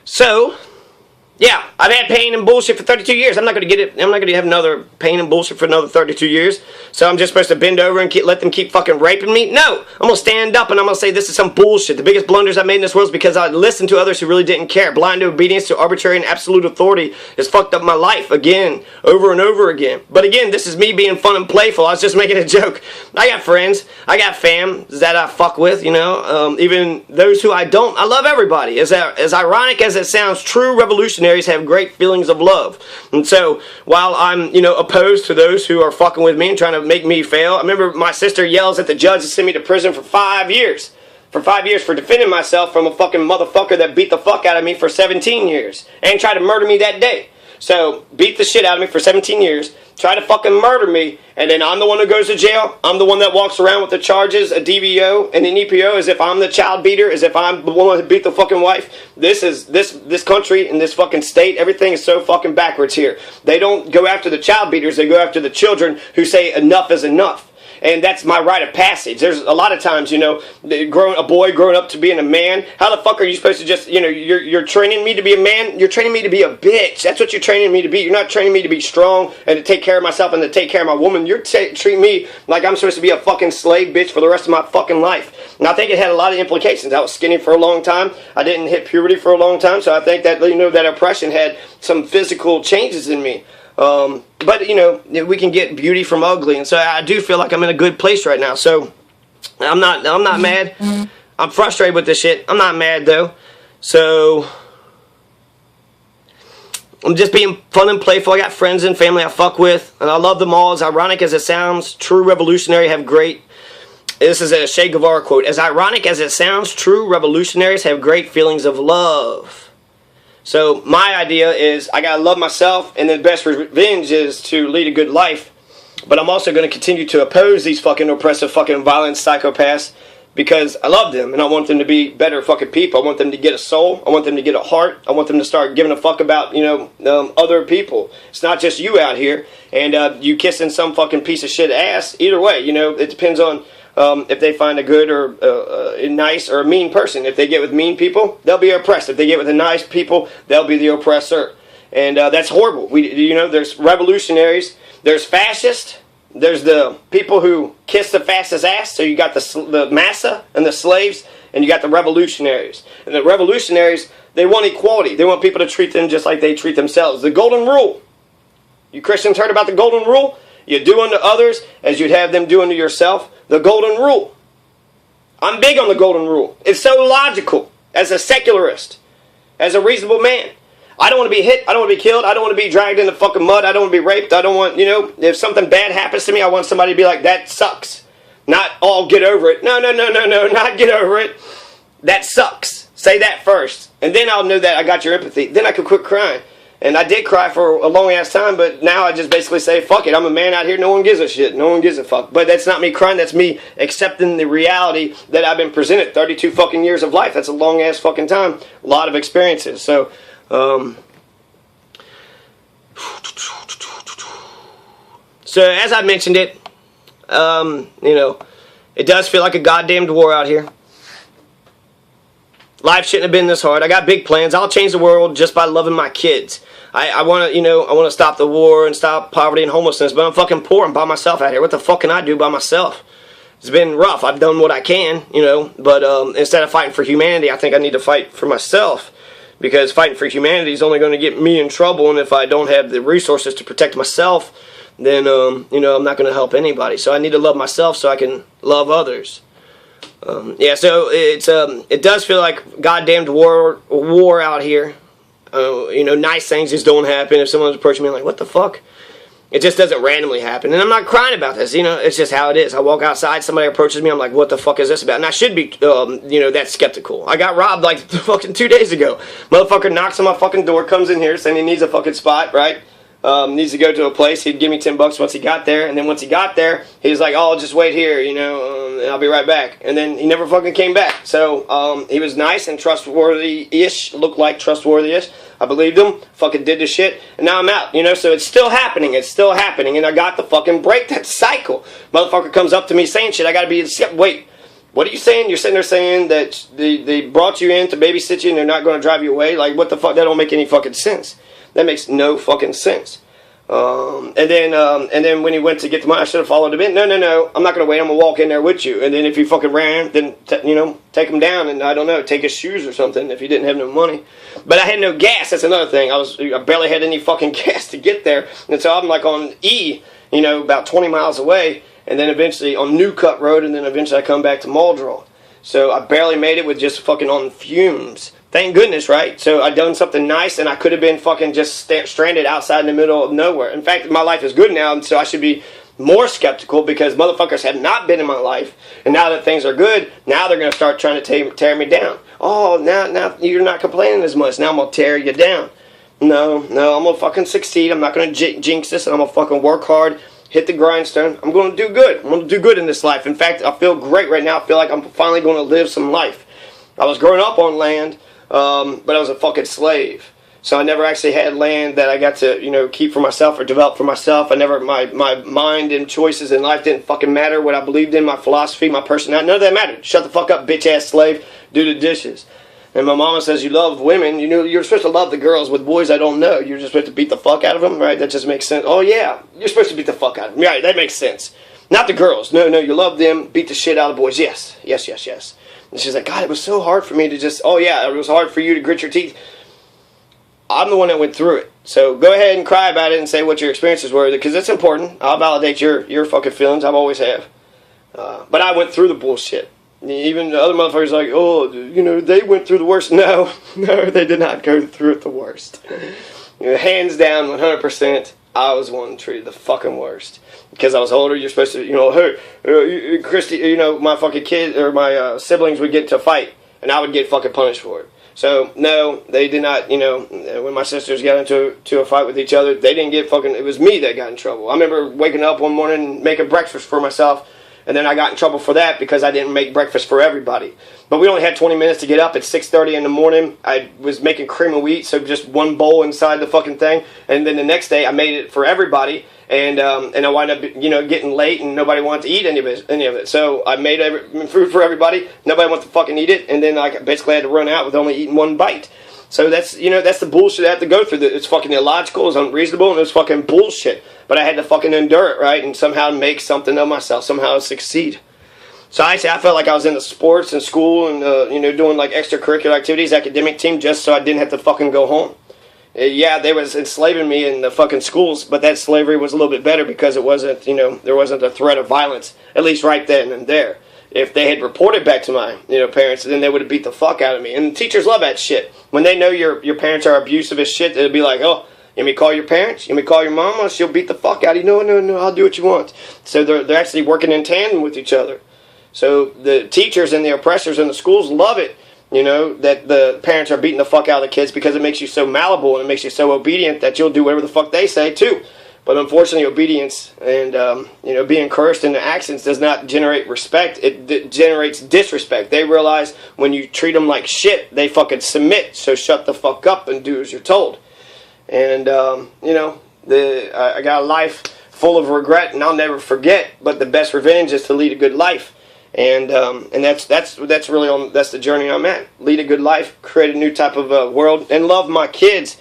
So, yeah, I've had pain and bullshit for 32 years. I'm not going to get it. I'm not going to have another pain and bullshit for another 32 years. So I'm just supposed to bend over and let them keep fucking raping me? No. I'm going to stand up and I'm going to say this is some bullshit. The biggest blunders I made in this world is because I listened to others who really didn't care. Blind obedience to arbitrary and absolute authority has fucked up my life again, over and over again. But again, this is me being fun and playful. I was just making a joke. I got friends. I got fam that I fuck with, even those who I don't. I love everybody. As ironic as it sounds, true revolutionaries have great feelings of love. And so while I'm opposed to those who are fucking with me and trying to make me fail, I remember my sister yells at the judge to send me to prison for 5 years. For 5 years for defending myself from a fucking motherfucker that beat the fuck out of me for 17 years and tried to murder me that day. So beat the shit out of me for 17 years, try to fucking murder me, and then I'm the one who goes to jail. I'm the one that walks around with the charges, a DVO and an EPO, as if I'm the child beater, as if I'm the one who beat the fucking wife. This country and this fucking state, everything is so fucking backwards here. They don't go after the child beaters, they go after the children who say enough is enough. And that's my rite of passage. There's a lot of times, a boy growing up to being a man. How the fuck are you supposed to just, you're training me to be a man? You're training me to be a bitch. That's what you're training me to be. You're not training me to be strong and to take care of myself and to take care of my woman. You're treating me like I'm supposed to be a fucking slave bitch for the rest of my fucking life. And I think it had a lot of implications. I was skinny for a long time. I didn't hit puberty for a long time. So I think that, that oppression had some physical changes in me. But we can get beauty from ugly, and so I do feel like I'm in a good place right now. So I'm not mad. I'm frustrated with this shit. I'm not mad though. So I'm just being fun and playful. I got friends and family I fuck with, and I love them all. As ironic as it sounds, true revolutionaries have great. This is a Che Guevara quote. As ironic as it sounds, true revolutionaries have great feelings of love. So my idea is I gotta love myself, and the best revenge is to lead a good life. But I'm also going to continue to oppose these fucking oppressive, fucking violent psychopaths because I love them and I want them to be better fucking people. I want them to get a soul. I want them to get a heart. I want them to start giving a fuck about other people. It's not just you out here and you kissing some fucking piece of shit ass. Either way, it depends on. If they find a good or a nice or a mean person. If they get with mean people, they'll be oppressed. If they get with the nice people, they'll be the oppressor. And that's horrible. There's revolutionaries, there's fascists, there's the people who kiss the fastest ass. So you got the massa and the slaves, and you got the revolutionaries. And the revolutionaries, they want equality. They want people to treat them just like they treat themselves. The golden rule. You Christians heard about the golden rule? You do unto others as you'd have them do unto yourself. The golden rule. I'm big on the golden rule. It's so logical as a secularist, as a reasonable man. I don't want to be hit. I don't want to be killed. I don't want to be dragged in the fucking mud. I don't want to be raped. I don't want, if something bad happens to me, I want somebody to be like, that sucks. Not, oh, get over it. No, not get over it. That sucks. Say that first. And then I'll know that I got your empathy. Then I could quit crying. And I did cry for a long ass time, but now I just basically say, fuck it, I'm a man out here, no one gives a shit, no one gives a fuck. But that's not me crying, that's me accepting the reality that I've been presented. 32 fucking years of life, that's a long ass fucking time, a lot of experiences. So, as I mentioned it, it does feel like a goddamned war out here. Life shouldn't have been this hard. I got big plans. I'll change the world just by loving my kids. I want to stop the war and stop poverty and homelessness, but I'm fucking poor. I'm by myself out here. What the fuck can I do by myself? It's been rough. I've done what I can, but instead of fighting for humanity, I think I need to fight for myself, because fighting for humanity is only going to get me in trouble, and if I don't have the resources to protect myself, then, I'm not going to help anybody. So I need to love myself so I can love others. So it does feel like goddamned war out here. Nice things just don't happen. If someone's approaching me, I'm like, what the fuck? It just doesn't randomly happen. And I'm not crying about this, it's just how it is. I walk outside, somebody approaches me, I'm like, what the fuck is this about? And I should be, that skeptical. I got robbed like fucking 2 days ago. Motherfucker knocks on my fucking door, comes in here saying he needs a fucking spot, right? Needs to go to a place. He'd give me $10 once he got there, and then once he got there, he was like, "Oh, just wait here, and I'll be right back." And then he never fucking came back. So he was nice and trustworthy-ish, looked like trustworthy-ish. I believed him. Fucking did the shit, and now I'm out. So it's still happening. It's still happening, and I got to fucking break that cycle. Motherfucker comes up to me saying shit. I got to be wait. What are you saying? You're sitting there saying that they brought you in to babysit you and they're not going to drive you away? Like, what the fuck? That don't make any fucking sense. That makes no fucking sense. And then when he went to get the money, I should have followed him in. No. I'm not going to wait. I'm going to walk in there with you. And then if he fucking ran, then, take him down and, I don't know, take his shoes or something if he didn't have no money. But I had no gas. That's another thing. I barely had any fucking gas to get there. And so I'm like on E, about 20 miles away. And then eventually on New Cut Road. And then eventually I come back to Muldrow. So I barely made it with just fucking on fumes. Thank goodness, right? So I done something nice, and I could have been fucking just stranded outside in the middle of nowhere. In fact, my life is good now, and so I should be more skeptical because motherfuckers have not been in my life, and now that things are good, now they're going to start trying to tear me down. Oh, now you're not complaining as much. Now I'm going to tear you down. No, I'm going to fucking succeed. I'm not going to jinx this, and I'm going to fucking work hard, hit the grindstone. I'm going to do good. I'm going to do good in this life. In fact, I feel great right now. I feel like I'm finally going to live some life. I was growing up on land. But I was a fucking slave. So I never actually had land that I got to, keep for myself or develop for myself. My mind and choices in life didn't fucking matter. What I believed in, my philosophy, my personality, none of that mattered. Shut the fuck up, bitch-ass slave. Do the dishes. And my mama says you love women. You're supposed to love the girls. With boys, I don't know. You're just supposed to beat the fuck out of them, right? That just makes sense. Oh, yeah. You're supposed to beat the fuck out of them. Right, that makes sense. Not the girls. No, you love them. Beat the shit out of boys. Yes. And she's like, God, it was so hard for me to just, oh yeah, it was hard for you to grit your teeth. I'm the one that went through it. So go ahead and cry about it and say what your experiences were, because it's important. I'll validate your fucking feelings. I always have. But I went through the bullshit. Even the other motherfuckers like, oh, they went through the worst. No, they did not go through it the worst. Hands down, 100%, I was one treated the fucking worst. Because I was older, you're supposed to, hey, Christy, my fucking kid, or my siblings would get into a fight, and I would get fucking punished for it. So, no, they did not, when my sisters got into a fight with each other, they didn't get fucking, it was me that got in trouble. I remember waking up one morning and making breakfast for myself, and then I got in trouble for that because I didn't make breakfast for everybody. But we only had 20 minutes to get up at 6:30 in the morning. I was making cream of wheat, so just one bowl inside the fucking thing. And then the next day, I made it for everybody. And I wound up, getting late, and nobody wanted to eat any of it. So I made food for everybody. Nobody wanted to fucking eat it. And then I basically had to run out with only eating one bite. So that's the bullshit I had to go through. It's fucking illogical, it's unreasonable, and it's fucking bullshit. But I had to fucking endure it, right? And somehow make something of myself, somehow succeed. So I felt like I was in the sports and school and, doing like extracurricular activities, academic team, just so I didn't have to fucking go home. Yeah, they was enslaving me in the fucking schools, but that slavery was a little bit better because it wasn't, there wasn't a threat of violence, at least right then and there. If they had reported back to my, parents, then they would have beat the fuck out of me. And teachers love that shit. When they know your parents are abusive as shit, they'll be like, oh, you want me to call your parents? You want me to call your mama? She'll beat the fuck out of you. No, I'll do what you want. So they're actually working in tandem with each other. So the teachers and the oppressors in the schools love it, that the parents are beating the fuck out of the kids because it makes you so malleable and it makes you so obedient that you'll do whatever the fuck they say too. But unfortunately, obedience and, being coerced into actions does not generate respect. It generates disrespect. They realize when you treat them like shit, they fucking submit. So shut the fuck up and do as you're told. And, I got a life full of regret and I'll never forget. But the best revenge is to lead a good life. And that's really that's the journey I'm at. Lead a good life, create a new type of world, and love my kids.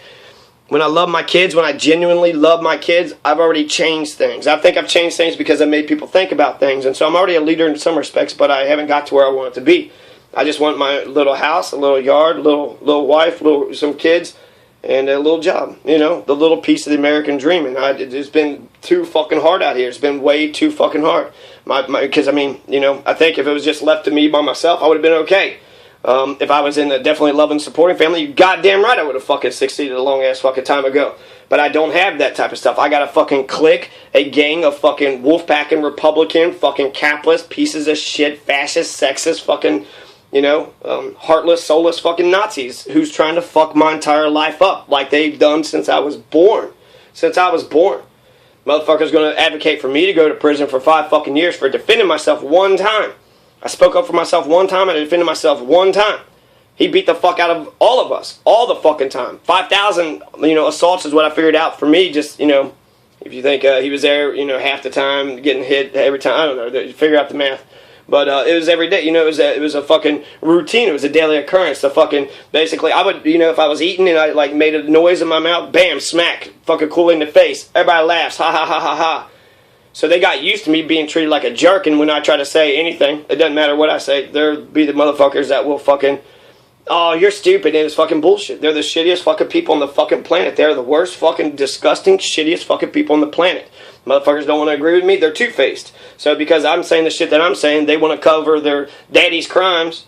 When I love my kids, when I genuinely love my kids, I've already changed things. I think I've changed things because I made people think about things. And so I'm already a leader in some respects, but I haven't got to where I want it to be. I just want my little house, a little yard, a little wife, some kids, and a little job. The little piece of the American dream. And it's been too fucking hard out here. It's been way too fucking hard. Because, I think if it was just left to me by myself, I would have been okay. If I was in a definitely loving, supporting family, you goddamn right I would have fucking succeeded a long-ass fucking time ago. But I don't have that type of stuff. I got a fucking clique, a gang of fucking wolf-packing Republican, fucking capitalist, pieces of shit, fascist, sexist, fucking, heartless, soulless fucking Nazis who's trying to fuck my entire life up like they've done since I was born. Motherfucker's going to advocate for me to go to prison for 5 fucking years for defending myself one time. I spoke up for myself one time, and I defended myself one time. He beat the fuck out of all of us, all the fucking time. 5,000, assaults is what I figured out for me. Just, if you think he was there, half the time, getting hit every time. I don't know. Figure out the math. But it was every day. It was a fucking routine. It was a daily occurrence. Basically, I would, if I was eating and I made a noise in my mouth, bam, smack, fucking cool in the face. Everybody laughs, ha ha ha ha ha. So they got used to me being treated like a jerk, and when I try to say anything, it doesn't matter what I say, there'll be the motherfuckers that will fucking, oh, you're stupid, and it's fucking bullshit. They're the shittiest fucking people on the fucking planet. They're the worst fucking disgusting, shittiest fucking people on the planet. Motherfuckers don't want to agree with me, they're two-faced. So because I'm saying the shit that I'm saying, they want to cover their daddy's crimes.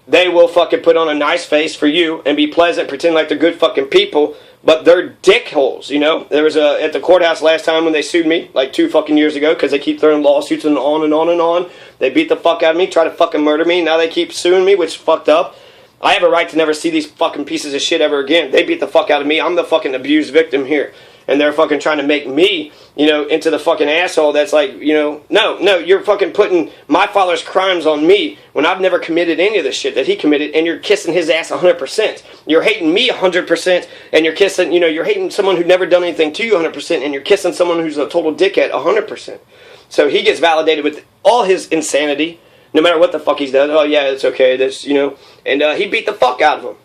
They will fucking put on a nice face for you and be pleasant, pretend like they're good fucking people, but they're dickholes, There was at the courthouse last time when they sued me, like 2 fucking years ago, because they keep throwing lawsuits and on and on and on. They beat the fuck out of me, try to fucking murder me, now they keep suing me, which is fucked up. I have a right to never see these fucking pieces of shit ever again. They beat the fuck out of me. I'm the fucking abused victim here. And they're fucking trying to make me, into the fucking asshole that's like, no, you're fucking putting my father's crimes on me when I've never committed any of the shit that he committed, and you're kissing his ass 100%. You're hating me 100%, and you're kissing, you're hating someone who'd never done anything to you 100%, and you're kissing someone who's a total dickhead 100%. So he gets validated with all his insanity, no matter what the fuck he's done. Oh yeah, it's okay, and he beat the fuck out of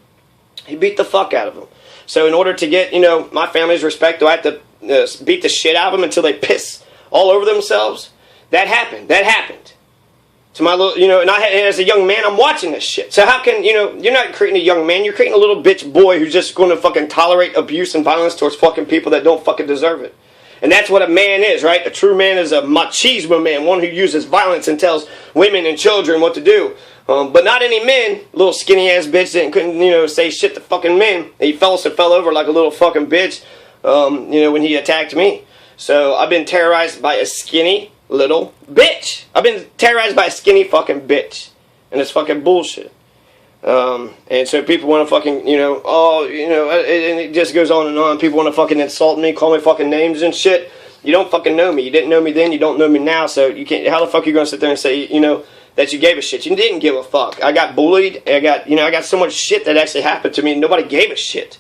him. So in order to get, my family's respect, do I have to beat the shit out of them until they piss all over themselves? That happened. To my little, and as a young man, I'm watching this shit. So how can, you're not creating a young man, you're creating a little bitch boy who's just going to fucking tolerate abuse and violence towards fucking people that don't fucking deserve it. And that's what a man is, right? A true man is a machismo man, one who uses violence and tells women and children what to do. But not any men. Little skinny ass bitch that couldn't, say shit to fucking men. He fell over like a little fucking bitch, when he attacked me. So I've been terrorized by a skinny little bitch. I've been terrorized by a skinny fucking bitch. And it's fucking bullshit. And so people want to fucking, and it just goes on and on. People want to fucking insult me, call me fucking names and shit. You don't fucking know me. You didn't know me then, you don't know me now, so you can't, how the fuck are you going to sit there and say, that you gave a shit? You didn't give a fuck. I got bullied, I got so much shit that actually happened to me, and nobody gave a shit.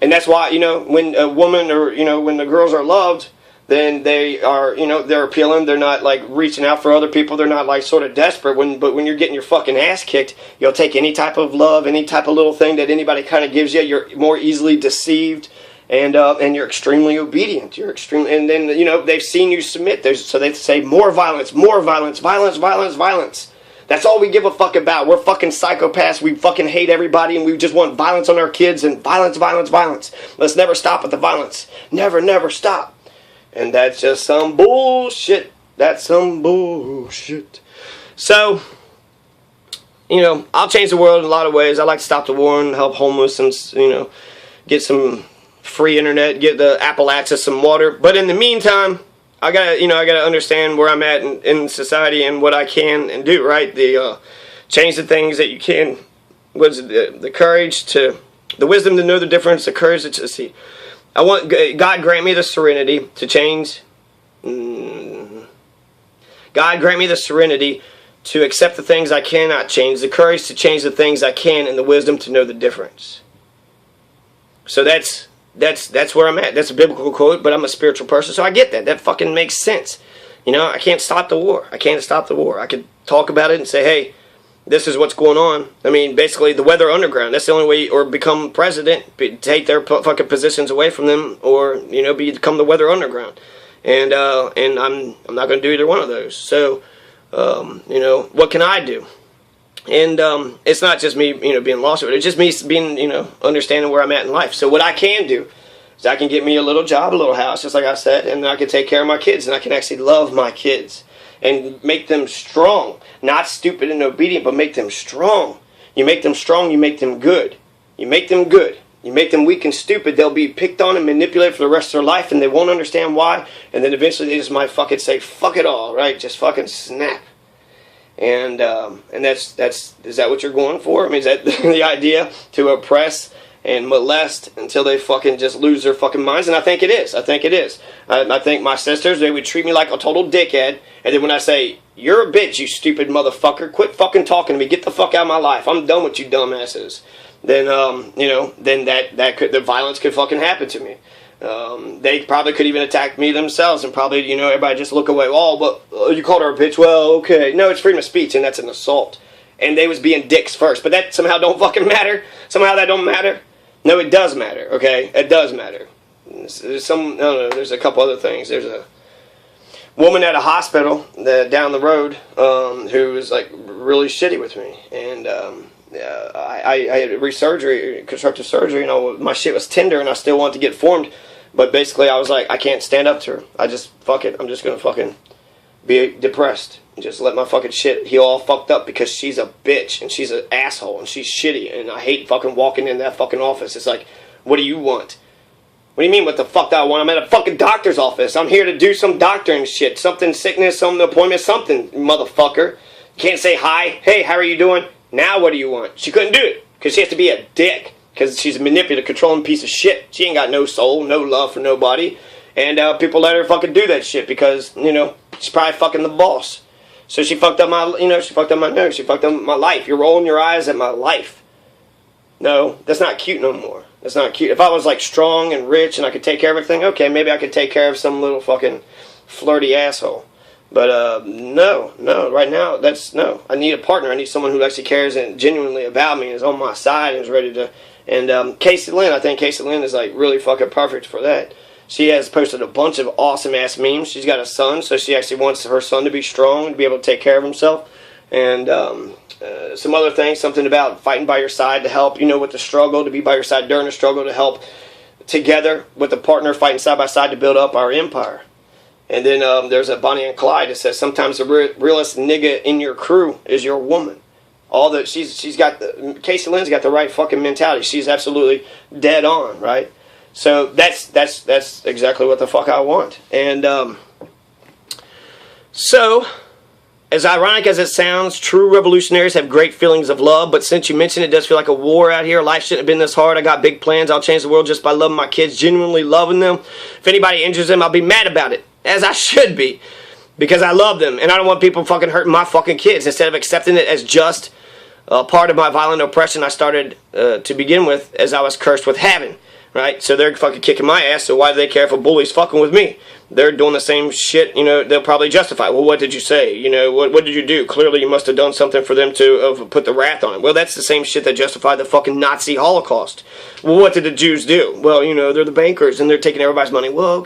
And that's why, when a woman or, when the girls are loved, then they are, they're appealing. They're not like reaching out for other people. They're not like sort of desperate. But when you're getting your fucking ass kicked, you'll take any type of love, any type of little thing that anybody kind of gives you. You're more easily deceived, and you're extremely obedient. And then they've seen you submit. So they say more violence, violence, violence, violence. That's all we give a fuck about. We're fucking psychopaths. We fucking hate everybody, and we just want violence on our kids, and violence, violence, violence. Let's never stop at the violence. Never, never stop. And that's just some bullshit. That's some bullshit. So, you know, I'll change the world in a lot of ways. I like to stop the war and help homeless and, you know, get some free internet, get the Apple access some water. But in the meantime, I gotta understand where I'm at in society and what I can and do, right? Change the things that you can. What is it? The courage to, the wisdom to know the difference, the courage to see. I want God grant me the serenity to change. God grant me the serenity to accept the things I cannot change, the courage to change the things I can, and the wisdom to know the difference. So that's where I'm at. That's a biblical quote, but I'm a spiritual person, so I get that. That fucking makes sense. You know, I can't stop the war. I can't stop the war. I could talk about it and say, hey, this is what's going on. I mean, basically, the Weather Underground. That's the only way, or become president, take their fucking positions away from them, or, you know, become the Weather Underground. And I'm not going to do either one of those. So, you know, what can I do? And it's not just me, you know, being lost with it. It's just me being, you know, understanding where I'm at in life. So what I can do is I can get me a little job, a little house, just like I said, and I can take care of my kids, and I can actually love my kids and make them strong. Not stupid and obedient, but make them strong. You make them strong, you make them good. You make them good. You make them weak and stupid, they'll be picked on and manipulated for the rest of their life, and they won't understand why, and then eventually they just might fucking say, fuck it all, right? Just fucking snap. And that's is that what you're going for? I mean, is that the idea, to oppress and molest until they fucking just lose their fucking minds? And I think it is. I think it is. I think my sisters, they would treat me like a total dickhead, and then when I say, you're a bitch, you stupid motherfucker, quit fucking talking to me, get the fuck out of my life, I'm done with you dumbasses, then you know, then that could, the violence could fucking happen to me. They probably could even attack me themselves, and probably, you know, everybody just look away. Oh, but you called her a bitch. Well, okay. No, it's freedom of speech, and that's an assault. And they was being dicks first, but that somehow don't fucking matter. Somehow that don't matter. No, it does matter. Okay, it does matter. There's there's a couple other things. There's a woman at a hospital down the road who was like really shitty with me, and I had reconstructive surgery. You know, my shit was tender, and I still wanted to get formed. But basically, I was like, I can't stand up to her. I just, fuck it. I'm just going to fucking be depressed. And just let my fucking shit heal all fucked up, because she's a bitch, and she's an asshole, and she's shitty, and I hate fucking walking in that fucking office. It's like, what do you want? What do you mean, what the fuck do I want? I'm at a fucking doctor's office. I'm here to do some doctoring shit. Something, sickness, some appointment, something, motherfucker. Can't say hi. Hey, how are you doing? Now what do you want? She couldn't do it, because she has to be a dick. Because she's a manipulative, controlling piece of shit. She ain't got no soul, no love for nobody. And people let her fucking do that shit because, you know, she's probably fucking the boss. So she fucked up my, you know, she fucked up my nose. She fucked up my life. You're rolling your eyes at my life. No, that's not cute no more. That's not cute. If I was like strong and rich and I could take care of everything, okay, maybe I could take care of some little fucking flirty asshole. But no, right now, no. I need a partner. I need someone who actually cares and genuinely about me and is on my side and is ready to. And Casey Lynn, I think Casey Lynn is like really fucking perfect for that. She has posted a bunch of awesome ass memes. She's got a son, so she actually wants her son to be strong, to be able to take care of himself. And some other things, something about fighting by your side to help, you know, with the struggle, to be by your side during the struggle, to help together with a partner fighting side by side to build up our empire. And then there's a Bonnie and Clyde that says sometimes the realest nigga in your crew is your woman. She's got Casey Lynn's got the right fucking mentality. She's absolutely dead on, right? So that's exactly what the fuck I want. And so, as ironic as it sounds, true revolutionaries have great feelings of love. But since you mentioned it, does feel like a war out here. Life shouldn't have been this hard. I got big plans. I'll change the world just by loving my kids, genuinely loving them. If anybody injures them, I'll be mad about it, as I should be, because I love them and I don't want people fucking hurting my fucking kids. Instead of accepting it as just part of my violent oppression I started to begin with, as I was cursed with having, right? So they're fucking kicking my ass, so why do they care if a bully's fucking with me? They're doing the same shit, you know, they'll probably justify, well, what did you say? You know, what did you do? Clearly you must have done something for them to have put the wrath on it. Well, that's the same shit that justified the fucking Nazi Holocaust. Well, what did the Jews do? Well, you know, they're the bankers and they're taking everybody's money. Well, okay.